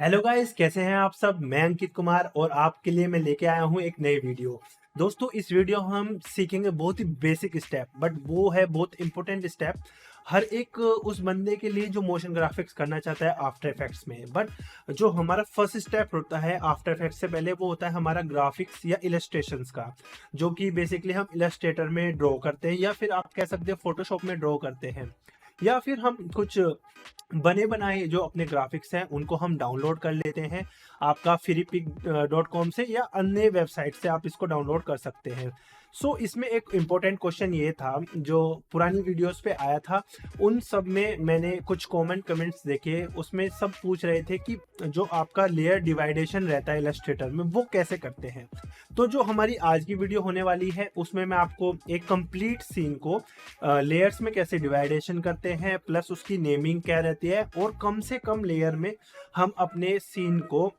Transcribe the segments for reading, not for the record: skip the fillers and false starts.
Hello guys, कैसे हैं आप सब। मैं अंकित कुमार और आपके लिए मैं लेके आया हूं एक नई वीडियो। दोस्तों, इस वीडियो हम सीखेंगे बहुत ही बेसिक स्टेप, बट वो है बहुत इंपॉर्टेंट स्टेप हर एक उस बंदे के लिए जो मोशन ग्राफिक्स करना चाहता है आफ्टर इफेक्ट्स में। बट जो हमारा फर्स्ट स्टेप होता है आफ्टर इफेक्ट्स से पहले, वो होता है हमारा ग्राफिक्स या इलस्ट्रेशंस का, जो कि बेसिकली हम इलस्ट्रेटर में ड्रॉ करते हैं, या फिर आप कह सकते हैं फोटोशॉप में ड्रॉ करते हैं, या फिर हम कुछ बने बनाए जो अपने ग्राफिक्स हैं उनको हम डाउनलोड कर लेते हैं आपका freepik.com से, या अन्य वेबसाइट से आप इसको डाउनलोड कर सकते हैं। इसमें एक इम्पोर्टेंट क्वेश्चन ये था जो पुरानी वीडियोस पे आया था, उन सब में मैंने कुछ कमेंट्स देखे, उसमें सब पूछ रहे थे कि जो आपका लेयर डिवाइडेशन रहता है इलस्ट्रेटर में वो कैसे करते हैं। तो जो हमारी आज की वीडियो होने वाली है उसमें मैं आपको एक कंप्लीट सीन को लेयर्स में कैसे डिवाइडेशन करते हैं, प्लस उसकी नेमिंग क्या रहती है, और कम से कम लेयर में हम अपने सीन को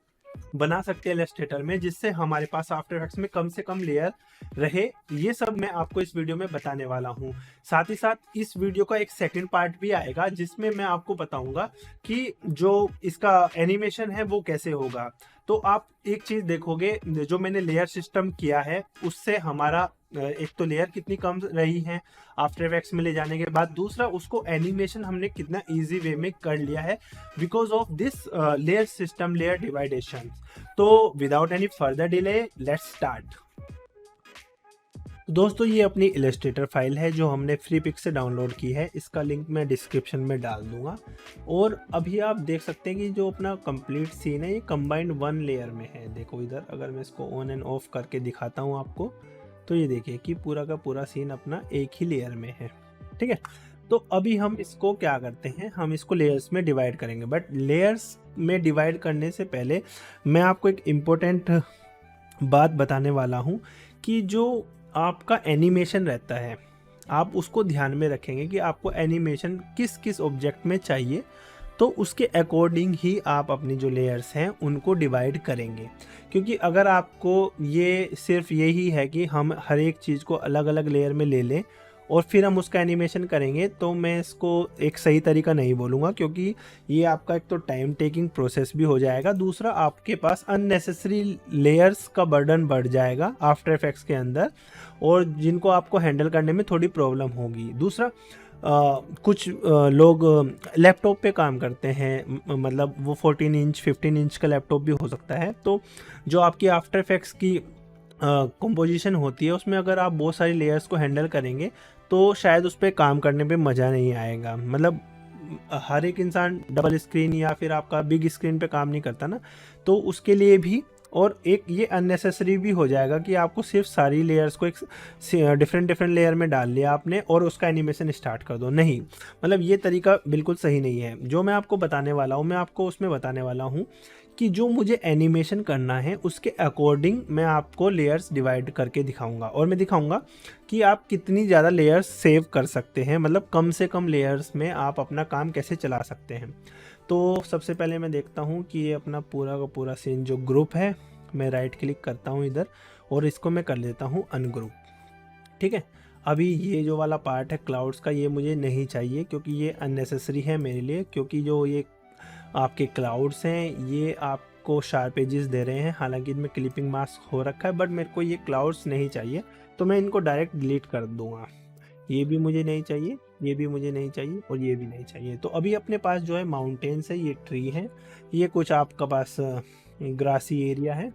बना सकते हैं इलस्ट्रेटर में, जिससे हमारे पास आफ्टर इफेक्ट्स में कम से कम लेयर रहे। ये सब मैं आपको इस वीडियो में बताने वाला हूँ। साथ ही साथ इस वीडियो का एक सेकंड पार्ट भी आएगा जिसमें मैं आपको बताऊंगा कि जो इसका एनिमेशन है वो कैसे होगा। तो आप एक चीज देखोगे, जो मैंने लेयर सिस्टम किया है उससे हमारा एक तो लेयर कितनी कम रही है आफ्टर इफेक्ट्स में ले जाने के बाद, दूसरा उसको एनिमेशन हमने कितना इजी वे में कर लिया है because of this layer system, layer division. तो without any further delay let's start. दोस्तों, ये अपनी इलस्ट्रेटर फाइल है जो हमने फ्रीपिक से डाउनलोड की है। इसका लिंक मैं डिस्क्रिप्शन में डाल दूंगा। और अभी आप देख सकते हैं कि जो अपना कंप्लीट सीन है ये कंबाइंड वन लेयर में है। देखो इधर, अगर मैं इसको ऑन एंड ऑफ करके दिखाता हूँ आपको, तो ये देखिए कि पूरा का पूरा सीन अपना एक ही लेयर में है। ठीक है, तो अभी हम इसको क्या करते हैं, हम इसको लेयर्स में डिवाइड करेंगे। बट लेयर्स में डिवाइड करने से पहले मैं आपको एक इम्पोर्टेंट बात बताने वाला हूँ कि जो आपका एनिमेशन रहता है आप उसको ध्यान में रखेंगे कि आपको एनिमेशन किस किस ऑब्जेक्ट में चाहिए, तो उसके अकॉर्डिंग ही आप अपनी जो लेयर्स हैं उनको डिवाइड करेंगे। क्योंकि अगर आपको ये सिर्फ यही है कि हम हर एक चीज़ को अलग अलग लेयर में ले लें और फिर हम उसका एनिमेशन करेंगे, तो मैं इसको एक सही तरीका नहीं बोलूँगा, क्योंकि ये आपका एक तो टाइम टेकिंग प्रोसेस भी हो जाएगा, दूसरा आपके पास अननेसेसरी लेयर्स का बर्डन बढ़ जाएगा आफ्टर इफेक्ट्स के अंदर, और जिनको आपको हैंडल करने में थोड़ी प्रॉब्लम होगी। दूसरा, कुछ लोग लैपटॉप पे काम करते हैं, मतलब वो 14 इंच 15 इंच का लैपटॉप भी हो सकता है। तो जो आपकी आफ्टर इफेक्ट्स की कंपोजिशन होती है उसमें अगर आप बहुत सारी लेयर्स को हैंडल करेंगे तो शायद उस पर काम करने पे मज़ा नहीं आएगा। मतलब हर एक इंसान डबल स्क्रीन या फिर आपका बिग स्क्रीन पे काम नहीं करता ना, तो उसके लिए भी। और एक ये अननेसेसरी भी हो जाएगा कि आपको सिर्फ सारी लेयर्स को एक डिफरेंट डिफरेंट लेयर में डाल लिया आपने और उसका एनिमेशन स्टार्ट कर दो। नहीं, मतलब ये तरीका बिल्कुल सही नहीं है। जो मैं आपको बताने वाला हूँ, मैं आपको उसमें बताने वाला हूँ कि जो मुझे एनिमेशन करना है उसके अकॉर्डिंग मैं आपको लेयर्स डिवाइड करके दिखाऊंगा, और मैं दिखाऊंगा कि आप कितनी ज़्यादा लेयर्स सेव कर सकते हैं, मतलब कम से कम लेयर्स में आप अपना काम कैसे चला सकते हैं। तो सबसे पहले मैं देखता हूँ कि ये अपना पूरा का पूरा सीन जो ग्रुप है, मैं राइट क्लिक करता हूँ इधर और इसको मैं कर देता हूँ अनग्रुप। ठीक है, अभी ये जो वाला पार्ट है क्लाउड्स का, ये मुझे नहीं चाहिए क्योंकि ये अननेसेसरी है मेरे लिए, क्योंकि जो ये आपके क्लाउड्स हैं ये आपको शार्प एजेस दे रहे हैं। हालांकि इनमें क्लिपिंग मास्क हो रखा है, बट मेरे को ये क्लाउड्स नहीं चाहिए, तो मैं इनको डायरेक्ट डिलीट कर दूंगा। ये भी मुझे नहीं चाहिए, ये भी मुझे नहीं चाहिए, और ये भी नहीं चाहिए। तो अभी अपने पास जो है माउंटेन्स है, ये ट्री है, ये कुछ आपका पास ग्रासी एरिया है,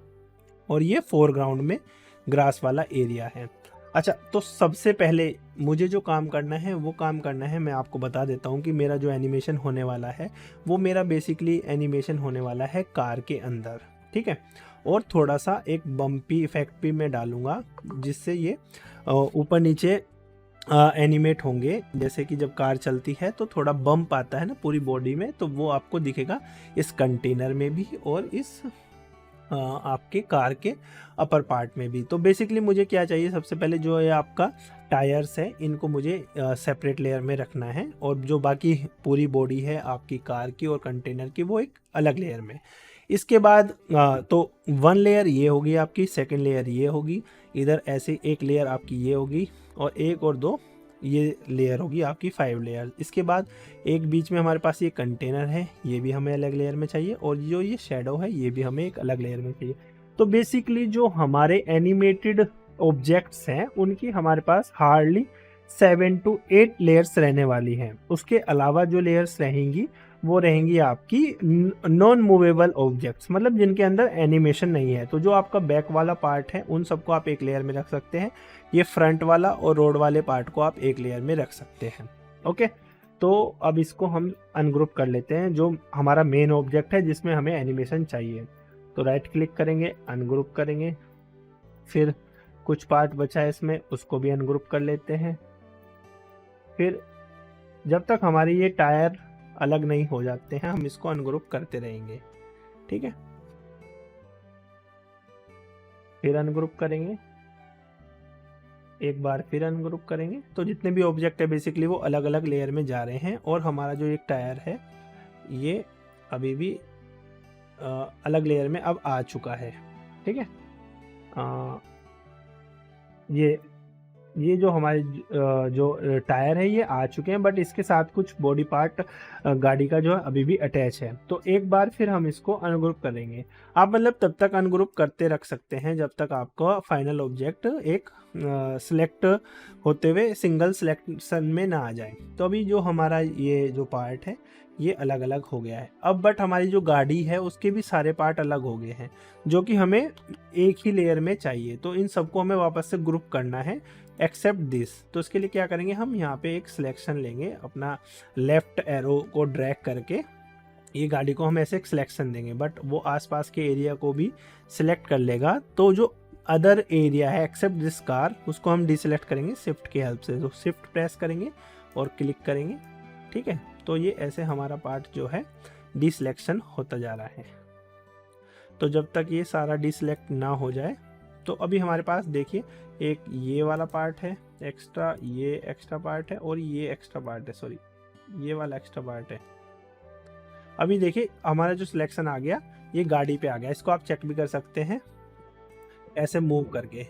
और ये फोरग्राउंड में ग्रास वाला एरिया है। अच्छा, तो सबसे पहले मुझे जो काम करना है वो काम करना है, मैं आपको बता देता हूँ कि मेरा जो एनिमेशन होने वाला है वो मेरा बेसिकली एनिमेशन होने वाला है कार के अंदर। ठीक है, और थोड़ा सा एक बम्पी इफेक्ट भी मैं डालूंगा जिससे ये ऊपर नीचे एनिमेट होंगे। जैसे कि जब कार चलती है तो थोड़ा बम्प आता है ना पूरी बॉडी में, तो वो आपको दिखेगा इस कंटेनर में भी और इस आपके कार के अपर पार्ट में भी। तो बेसिकली मुझे क्या चाहिए, सबसे पहले जो है आपका टायर्स है इनको मुझे सेपरेट लेयर में रखना है, और जो बाकी पूरी बॉडी है आपकी कार की और कंटेनर की वो एक अलग लेयर में। इसके बाद तो वन लेयर ये होगी आपकी, सेकंड लेयर ये होगी, इधर ऐसे एक लेयर आपकी ये होगी, और एक और दो ये लेयर होगी आपकी 5 लेयर। इसके बाद एक बीच में हमारे पास ये कंटेनर है, ये भी हमें अलग लेयर में चाहिए, और जो ये शेडो है ये भी हमें एक अलग लेयर में चाहिए। तो बेसिकली जो हमारे एनिमेटेड ऑब्जेक्ट्स हैं उनकी हमारे पास हार्डली 7 to 8 लेयर्स रहने वाली हैं। उसके अलावा जो लेयर्स रहेंगी वो रहेंगी आपकी नॉन मूवेबल ऑब्जेक्ट्स, मतलब जिनके अंदर एनिमेशन नहीं है। तो जो आपका बैक वाला पार्ट है उन सबको आप एक लेयर में रख सकते हैं, ये फ्रंट वाला और रोड वाले पार्ट को आप एक लेयर में रख सकते हैं। ओके, तो अब इसको हम अनग्रुप कर लेते हैं, जो हमारा मेन ऑब्जेक्ट है जिसमें हमें एनिमेशन चाहिए। तो राइट क्लिक करेंगे, अनग्रुप करेंगे, फिर कुछ पार्ट बचा है इसमें उसको भी अनग्रुप कर लेते हैं। फिर जब तक हमारी ये टायर अलग नहीं हो जाते हैं हम इसको अनग्रुप करते रहेंगे। ठीक है, फिर अनग्रुप करेंगे, एक बार फिर अनग्रुप करेंगे। तो जितने भी ऑब्जेक्ट है बेसिकली वो अलग अलग लेयर में जा रहे हैं, और हमारा जो एक टायर है ये अभी भी अलग लेयर में अब आ चुका है। ठीक है, ये जो हमारे जो टायर है ये आ चुके हैं, बट इसके साथ कुछ बॉडी पार्ट गाड़ी का जो है अभी भी अटैच है। तो एक बार फिर हम इसको अनग्रुप करेंगे। आप मतलब तब तक अनग्रुप करते रख सकते हैं जब तक आपका फाइनल ऑब्जेक्ट एक सिलेक्ट होते हुए सिंगल सिलेक्शन में ना आ जाए। तो अभी जो हमारा ये जो पार्ट है ये अलग अलग हो गया है अब, बट हमारी जो गाड़ी है उसके भी सारे पार्ट अलग हो गए हैं जो कि हमें एक ही लेयर में चाहिए। तो इन सबको हमें वापस से ग्रुप करना है एक्सेप्ट दिस। तो इसके लिए क्या करेंगे, हम यहाँ पे एक सिलेक्शन लेंगे, अपना लेफ्ट एरो को ड्रैग करके ये गाड़ी को हम ऐसे एक सिलेक्शन देंगे, बट वो आसपास के एरिया को भी सिलेक्ट कर लेगा। तो जो अदर एरिया है एक्सेप्ट दिस कार उसको हम डिसेलेक्ट करेंगे शिफ्ट की हेल्प से। तो शिफ्ट प्रेस करेंगे और क्लिक करेंगे। ठीक है, तो ये ऐसे हमारा पार्ट जो है डिसलेक्शन होता जा रहा है। तो जब तक ये सारा डिसलेक्ट ना हो जाए, तो अभी हमारे पास देखिए एक ये वाला पार्ट है एक्स्ट्रा, ये एक्स्ट्रा पार्ट है और ये एक्स्ट्रा पार्ट है, सॉरी ये वाला एक्स्ट्रा पार्ट है। अभी देखिए हमारा जो सिलेक्शन आ गया ये गाड़ी पे आ गया। इसको आप चेक भी कर सकते हैं ऐसे मूव करके।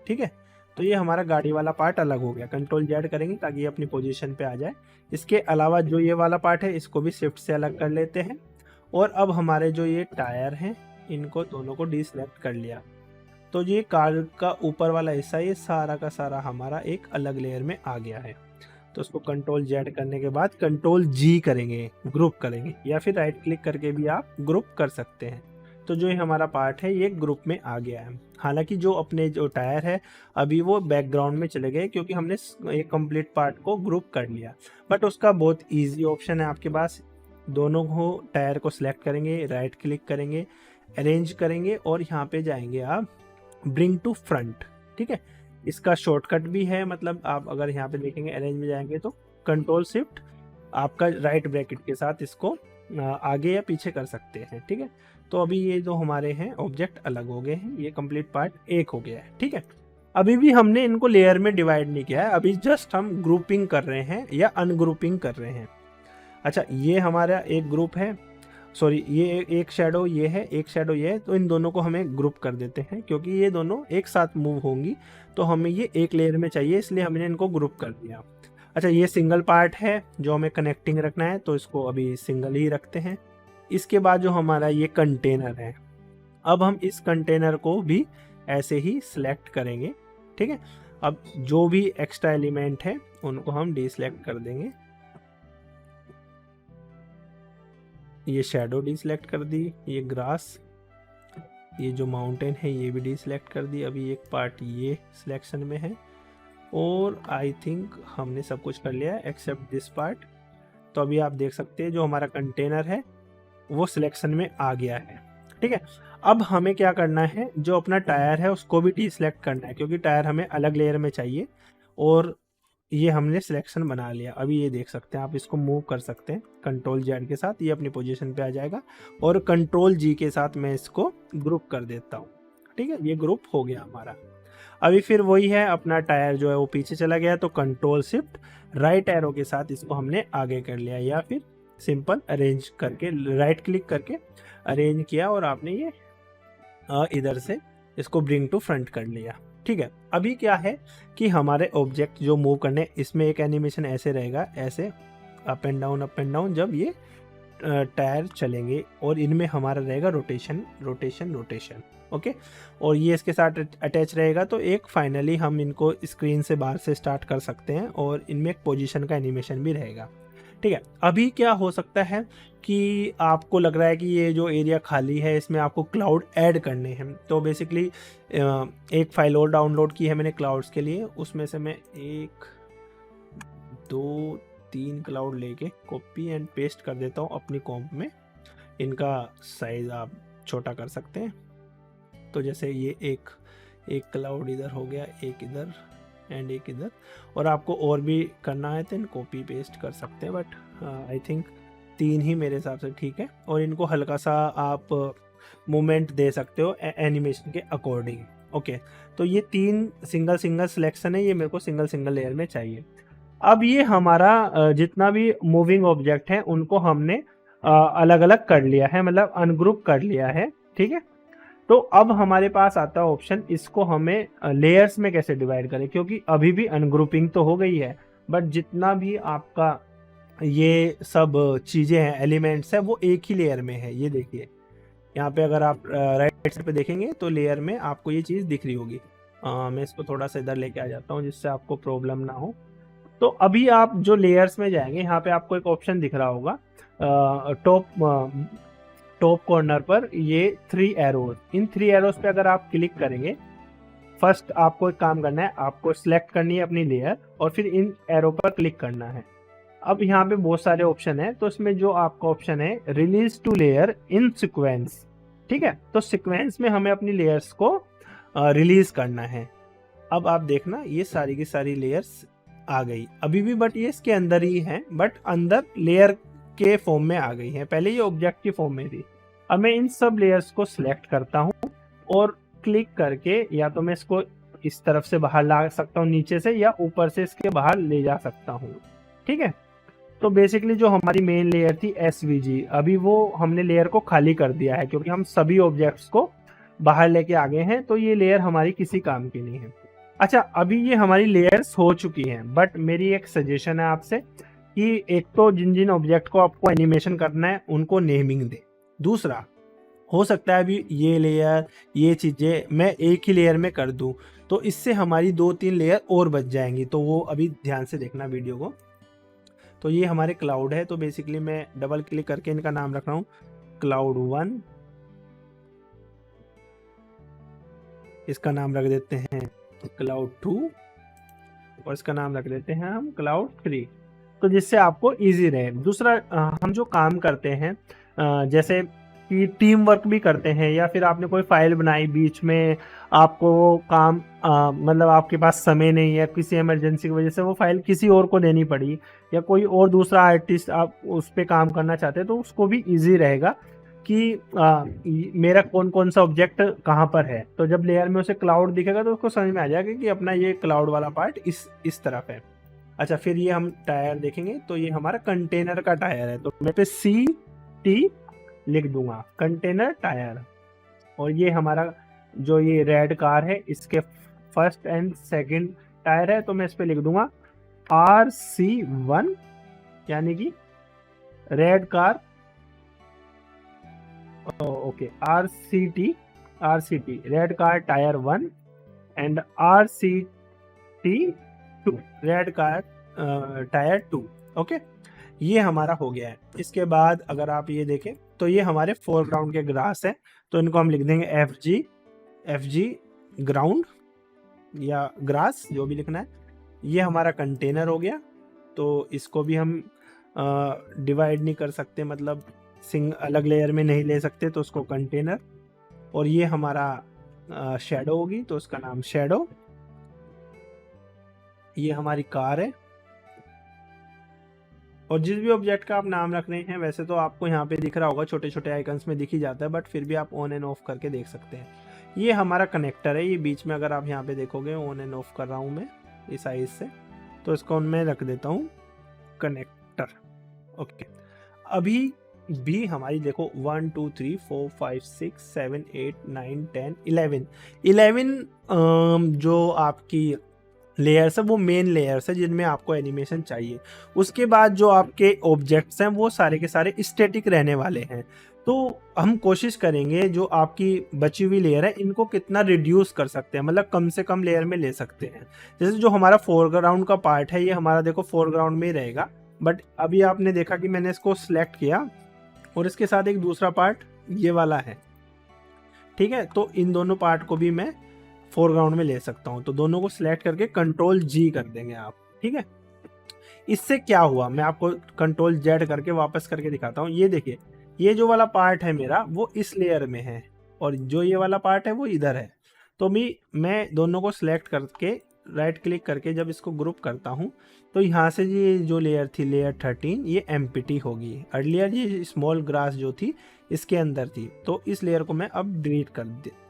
ठीक है, तो ये हमारा गाड़ी वाला पार्ट अलग हो गया। कंट्रोल जेड करेंगे ताकि ये अपनी पोजीशन पे आ जाए। इसके अलावा जो ये वाला पार्ट है इसको भी शिफ्ट से अलग कर लेते हैं। और अब हमारे जो ये टायर हैं इनको दोनों को डिसलेक्ट कर लिया। तो ये कार का ऊपर वाला हिस्सा ये सारा का सारा हमारा एक अलग लेयर में आ गया है। तो उसको कंट्रोल जेड करने के बाद कंट्रोल जी करेंगे, ग्रुप करेंगे, या फिर राइट क्लिक करके भी आप ग्रुप कर सकते हैं। तो जो ये हमारा पार्ट है ये ग्रुप में आ गया है। हालांकि जो अपने जो टायर है अभी वो बैकग्राउंड में चले गए क्योंकि हमने एक कंप्लीट पार्ट को ग्रुप कर लिया। बट उसका बहुत इजी ऑप्शन है आपके पास। दोनों को टायर को सिलेक्ट करेंगे, राइट क्लिक करेंगे, अरेंज करेंगे और यहाँ पे जाएंगे आप ब्रिंग टू फ्रंट। ठीक है, इसका शॉर्टकट भी है, मतलब आप अगर यहाँ पे देखेंगे अरेंज में जाएंगे तो कंट्रोल शिफ्ट आपका राइट ब्रैकेट के साथ इसको आगे या पीछे कर सकते हैं। ठीक है, तो अभी ये जो हमारे हैं ऑब्जेक्ट अलग हो गए हैं, ये कंप्लीट पार्ट एक हो गया है। ठीक है, अभी भी हमने इनको लेयर में डिवाइड नहीं किया है, अभी जस्ट हम ग्रुपिंग कर रहे हैं या अनग्रुपिंग कर रहे हैं। अच्छा, ये हमारा एक ग्रुप है, सॉरी ये एक शेडो ये है, एक शेडो ये है। तो इन दोनों को हमें ग्रुप कर देते हैं क्योंकि ये दोनों एक साथ मूव होंगी, तो हमें ये एक लेयर में चाहिए इसलिए हमने इनको ग्रुप कर दिया। अच्छा, ये सिंगल पार्ट है जो हमें कनेक्टिंग रखना है, तो इसको अभी सिंगल ही रखते हैं। इसके बाद जो हमारा ये कंटेनर है, अब हम इस कंटेनर को भी ऐसे ही सिलेक्ट करेंगे। ठीक है, अब जो भी एक्स्ट्रा एलिमेंट है उनको हम डिसलेक्ट कर देंगे। ये शेडो डिसलेक्ट कर दी, ये ग्रास, ये जो माउंटेन है ये भी डिसलेक्ट कर दी। अभी एक पार्ट ये सिलेक्शन में है और आई थिंक हमने सब कुछ कर लिया है एक्सेप्ट दिस पार्ट। तो अभी आप देख सकते हैं जो हमारा कंटेनर है वो सिलेक्शन में आ गया है। ठीक है, अब हमें क्या करना है, जो अपना टायर है उसको भी डिसलेक्ट करना है क्योंकि टायर हमें अलग लेयर में चाहिए। और ये हमने सिलेक्शन बना लिया। अभी ये देख सकते हैं आप, इसको मूव कर सकते हैं कंट्रोल जेड के साथ, ये अपनी पोजीशन पे आ जाएगा। और कंट्रोल जी के साथ मैं इसको ग्रुप कर देता हूँ। ठीक है, ये ग्रुप हो गया हमारा। अभी फिर वही है, अपना टायर जो है वो पीछे चला गया तो कंट्रोल शिफ्ट राइट एरो के साथ इसको हमने आगे कर लिया, या फिर सिंपल अरेंज करके राइट क्लिक करके अरेंज किया और आपने ये इधर से इसको ब्रिंग टू फ्रंट कर लिया। ठीक है, अभी क्या है कि हमारे ऑब्जेक्ट जो मूव करने, इसमें एक एनिमेशन ऐसे रहेगा, ऐसे अप एंड डाउन जब ये टायर चलेंगे, और इनमें हमारा रहेगा रोटेशन रोटेशन रोटेशन। ओके, और ये इसके साथ अटैच रहेगा। तो एक फाइनली हम इनको स्क्रीन से बाहर से स्टार्ट कर सकते हैं, और इनमें एक पोजीशन का एनिमेशन भी रहेगा। ठीक है, अभी क्या हो सकता है कि आपको लग रहा है कि ये जो एरिया खाली है इसमें आपको क्लाउड ऐड करने हैं। तो बेसिकली एक फाइल और डाउनलोड की है मैंने क्लाउड्स के लिए, उसमें से मैं 1 2 3 क्लाउड लेके कॉपी एंड पेस्ट कर देता हूँ अपनी कॉम्प में। इनका साइज आप छोटा कर सकते हैं। तो जैसे ये एक क्लाउड इधर हो गया, एक इधर एंड एक इधर, और आपको और भी करना है तो कॉपी पेस्ट कर सकते हैं, बट आई थिंक 3 ही मेरे हिसाब से ठीक है। और इनको हल्का सा आप मूवमेंट दे सकते हो एनिमेशन के अकॉर्डिंग। ओके, तो ये 3 सिंगल सिलेक्शन है, ये मेरे को सिंगल लेयर में चाहिए। अब ये हमारा जितना भी मूविंग ऑब्जेक्ट है उनको हमने अलग अलग कर लिया है, मतलब अनग्रुप कर लिया है। ठीक है, तो अब हमारे पास आता है ऑप्शन, इसको हमें लेयर्स में कैसे डिवाइड करें, क्योंकि अभी भी अनग्रुपिंग तो हो गई है, बट जितना भी आपका ये सब चीज़ें हैं, एलिमेंट्स है, वो एक ही लेयर में है। ये देखिए यहाँ पे अगर आप राइट साइड पे देखेंगे तो लेयर में आपको ये चीज़ दिख रही होगी। मैं इसको थोड़ा सा इधर लेके आ जाता हूँ जिससे आपको प्रॉब्लम ना हो। तो अभी आप जो लेयर्स में जाएंगे, यहाँ पे आपको एक ऑप्शन दिख रहा होगा टॉप कॉर्नर पर, ये 3 एरोज। इन 3 एरोज पे अगर आप क्लिक करेंगे, फर्स्ट आपको एक काम करना है, आपको सिलेक्ट करनी है अपनी लेयर और फिर इन एरो पर क्लिक करना है। अब यहाँ पे बहुत सारे ऑप्शन है, तो इसमें जो आपका ऑप्शन है release to layer in sequence. ठीक है, तो सीक्वेंस में हमें अपनी लेयर्स को रिलीज करना है। अब आप देखना ये सारी की सारी लेयर्स आ गई अभी भी, बट ये इसके अंदर ही है, बट अंदर लेयर के फॉर्म में आ गई है। पहले ये ऑब्जेक्ट की फॉर्म में थी। अब मैं इन सब लेयर्स को सिलेक्ट करता हूँ और क्लिक करके या तो मैं इसको इस तरफ से बाहर ला सकता हूँ नीचे से, या ऊपर से इसके बाहर ले जा सकता हूँ। ठीक है, तो बेसिकली जो हमारी मेन लेयर थी SVG, अभी वो हमने लेयर को खाली कर दिया है, क्योंकि हम सभी ऑब्जेक्ट्स को बाहर लेके आ गए हैं, तो ये लेयर हमारी किसी काम की नहीं है। अच्छा, अभी ये हमारी लेयर्स हो चुकी हैं, बट मेरी एक सजेशन है आपसे कि एक तो जिन जिन ऑब्जेक्ट को आपको एनिमेशन करना है उनको नेमिंग दे। दूसरा, हो सकता है अभी ये लेयर, ये चीज़ें मैं एक ही लेयर में कर दूं, तो इससे हमारी 2-3 लेयर और बच जाएंगी। तो वो अभी ध्यान से देखना वीडियो को। तो ये हमारे क्लाउड है, तो बेसिकली मैं डबल क्लिक करके इनका नाम रख रहा हूँ क्लाउड 1, इसका नाम रख देते हैं क्लाउड 2, और इसका नाम रख देते हैं हम क्लाउड 3, तो जिससे आपको इजी रहे। दूसरा, हम जो काम करते हैं जैसे कि टीम वर्क भी करते हैं, या फिर आपने कोई फाइल बनाई, बीच में आपको वो काम मतलब आपके पास समय नहीं है, किसी इमरजेंसी की वजह से वो फाइल किसी और को देनी पड़ी, या कोई और दूसरा आर्टिस्ट आप उस पर काम करना चाहते हैं, तो उसको भी इजी रहेगा कि मेरा कौन कौन सा ऑब्जेक्ट कहाँ पर है। तो जब लेयर में उसे क्लाउड दिखेगा तो उसको समझ में आ जाएगा कि अपना ये क्लाउड वाला पार्ट इस तरफ है। अच्छा, फिर ये हम टायर देखेंगे, तो ये हमारा कंटेनर का टायर है, तो मैं पे CT लिख दूंगा, कंटेनर टायर। और ये हमारा जो ये रेड कार है, इसके फर्स्ट एंड सेकंड टायर है, तो मैं इस पे लिख दूंगा RC1, यानी कि red car. Okay, RCT red car tyre 1 and RCT2 red car tyre 2। Okay, ये हमारा हो गया है। इसके बाद अगर आप ये देखें तो ये हमारे फोरग्राउंड के ग्रास है, तो इनको हम लिख देंगे FG ग्राउंड या ग्रास, जो भी लिखना है। ये हमारा कंटेनर हो गया, तो इसको भी हम डिवाइड नहीं कर सकते, मतलब अलग लेयर में नहीं ले सकते, तो उसको कंटेनर। और ये हमारा शैडो होगी, तो उसका नाम शैडो। ये हमारी कार है, और जिस भी ऑब्जेक्ट का आप नाम रख रहे हैं, वैसे तो आपको यहाँ पे दिख रहा होगा, छोटे छोटे आइकन्स में दिख ही जाता है, बट फिर भी आप ऑन एंड ऑफ करके देख सकते हैं। ये हमारा कनेक्टर है, ये बीच में अगर आप यहाँ पे देखोगे ऑन एंड ऑफ कर रहा हूँ मैं इस साइज से, तो इसको मैं रख देता हूँ कनेक्टर। ओके, अभी भी हमारी देखो 1 2 3 4 5 6 7 8 9 10 11 जो आपकी लेयर्स है वो मेन लेयर्स है जिनमें आपको एनिमेशन चाहिए। उसके बाद जो आपके ऑब्जेक्ट्स हैं वो सारे के सारे स्टैटिक रहने वाले हैं। तो हम कोशिश करेंगे जो आपकी बची हुई लेयर है इनको कितना रिड्यूस कर सकते हैं, मतलब कम से कम लेयर में ले सकते हैं। जैसे जो हमारा फोरग्राउंड का पार्ट है ये हमारा देखो फोरग्राउंड में ही रहेगा, बट अभी आपने देखा कि मैंने इसको सिलेक्ट किया और इसके साथ एक दूसरा पार्ट ये वाला है, ठीक है। तो इन दोनों पार्ट को भी मैं फोरग्राउंड में ले सकता हूँ। तो दोनों को सिलेक्ट करके कंट्रोल जी कर देंगे आप, ठीक है। इससे क्या हुआ मैं आपको कंट्रोल जेड करके वापस करके दिखाता हूँ। ये देखिए, ये जो वाला पार्ट है मेरा वो इस लेयर में है और जो ये वाला पार्ट है वो इधर है। तो मैं दोनों को सिलेक्ट करके राइट क्लिक करके जब इसको ग्रुप करता हूँ तो यहाँ से ये जो लेयर थी लेयर 13 ये एम्प्टी होगी। अर्लियर ये स्मॉल ग्रास जो थी इसके अंदर थी, तो इस लेयर को मैं अब डिलीट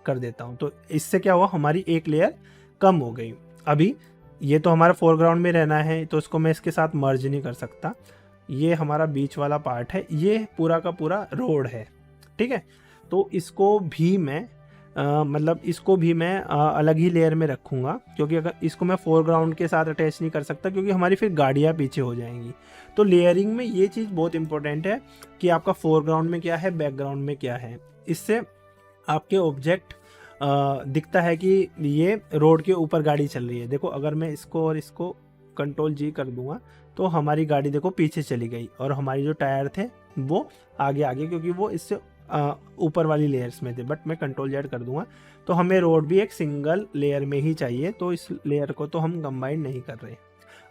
कर देता हूँ। तो इससे क्या हुआ, हमारी एक लेयर कम हो गई। अभी ये तो हमारा फोरग्राउंड में रहना है तो इसको मैं इसके साथ मर्ज नहीं कर सकता। ये हमारा बीच वाला पार्ट है, ये पूरा का पूरा रोड है, ठीक है। तो इसको भी मैं मतलब इसको भी मैं अलग ही लेयर में रखूँगा, क्योंकि अगर इसको मैं फोरग्राउंड के साथ अटैच नहीं कर सकता क्योंकि हमारी फिर गाड़ियाँ पीछे हो जाएंगी। तो लेयरिंग में ये चीज़ बहुत इंपॉर्टेंट है कि आपका फोरग्राउंड में क्या है, बैकग्राउंड में क्या है। इससे आपके ऑब्जेक्ट दिखता है कि ये रोड के ऊपर गाड़ी चल रही है। देखो अगर मैं इसको और इसको कंट्रोल जी कर दूंगा तो हमारी गाड़ी देखो पीछे चली गई और हमारी जो टायर थे वो आगे आगे, क्योंकि वो इससे ऊपर वाली लेयर्स में थे। बट मैं कंट्रोल जेड कर दूंगा तो हमें रोड भी एक सिंगल लेयर में ही चाहिए, तो इस लेयर को तो हम कंबाइन नहीं कर रहे।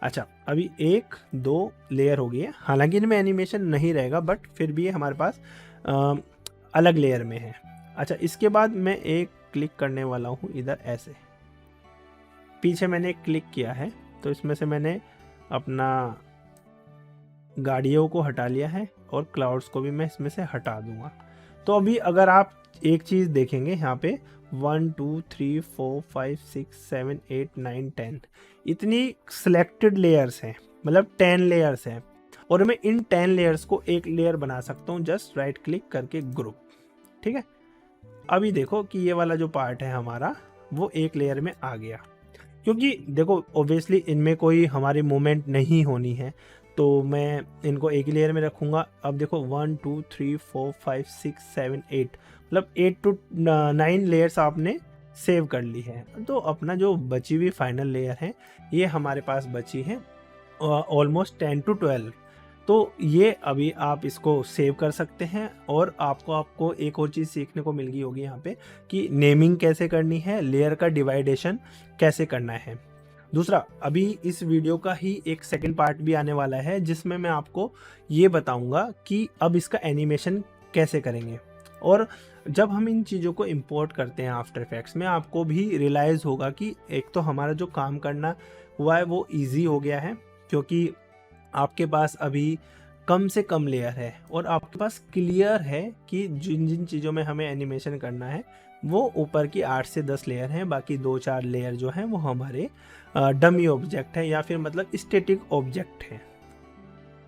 अच्छा, अभी 1 2 लेयर हो गई है, हालांकि इनमें एनिमेशन नहीं रहेगा बट फिर भी हमारे पास अलग लेयर में है। अच्छा, इसके बाद मैं एक क्लिक करने वाला हूँ इधर ऐसे, पीछे मैंने एक क्लिक किया है तो इसमें से मैंने अपना गाड़ियों को हटा लिया है और क्लाउड्स को भी मैं इसमें से हटा दूंगा। तो अभी अगर आप एक चीज़ देखेंगे यहाँ पे 1 2 3 4 5 6 7 8 9 10 इतनी सिलेक्टेड लेयर्स हैं, मतलब 10 लेयर्स हैं और मैं इन 10 लेयर्स को एक लेयर बना सकता हूँ जस्ट राइट क्लिक करके ग्रुप, ठीक है। अभी देखो कि ये वाला जो पार्ट है हमारा वो एक लेयर में आ गया, क्योंकि देखो ऑब्वियसली इनमें कोई हमारी मूवमेंट नहीं होनी है तो मैं इनको एक ही लेयर में रखूँगा। अब देखो 1 2 3 4 5 6 7 8 मतलब 8 to 9 लेयर्स आपने सेव कर ली है। तो अपना जो बची हुई फाइनल लेयर है ये हमारे पास बची है ऑलमोस्ट 10 to 12। तो ये अभी आप इसको सेव कर सकते हैं और आपको एक और चीज़ सीखने को मिल गई होगी यहाँ पे कि नेमिंग कैसे करनी है, लेयर का डिवाइडेशन कैसे करना है। दूसरा, अभी इस वीडियो का ही एक सेकंड पार्ट भी आने वाला है जिसमें मैं आपको ये बताऊंगा कि अब इसका एनिमेशन कैसे करेंगे। और जब हम इन चीज़ों को इंपोर्ट करते हैं आफ्टर इफेक्ट्स में आपको भी रियलाइज़ होगा कि एक तो हमारा जो काम करना हुआ है वो ईजी हो गया है, क्योंकि आपके पास अभी कम से कम लेयर है और आपके पास क्लियर है कि जिन जिन चीज़ों में हमें एनिमेशन करना है वो ऊपर की 8 से 10 लेयर हैं, बाकी 2-4 लेयर जो हैं वो हमारे डमी ऑब्जेक्ट है या फिर मतलब स्टैटिक ऑब्जेक्ट है।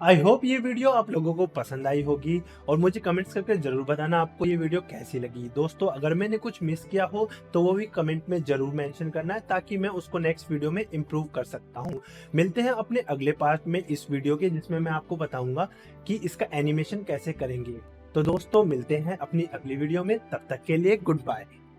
आई होप ये वीडियो आप लोगों को पसंद आई होगी और मुझे कमेंट्स करके जरूर बताना आपको ये वीडियो कैसी लगी। दोस्तों, अगर मैंने कुछ मिस किया हो तो वो भी कमेंट में जरूर मेंशन करना है ताकि मैं उसको नेक्स्ट वीडियो में इम्प्रूव कर सकता हूँ। मिलते हैं अपने अगले पार्ट में इस वीडियो के, जिसमें मैं आपको बताऊंगा कि इसका एनिमेशन कैसे करेंगे। तो दोस्तों, मिलते हैं अपनी अगली वीडियो में, तब तक के लिए गुड बाय।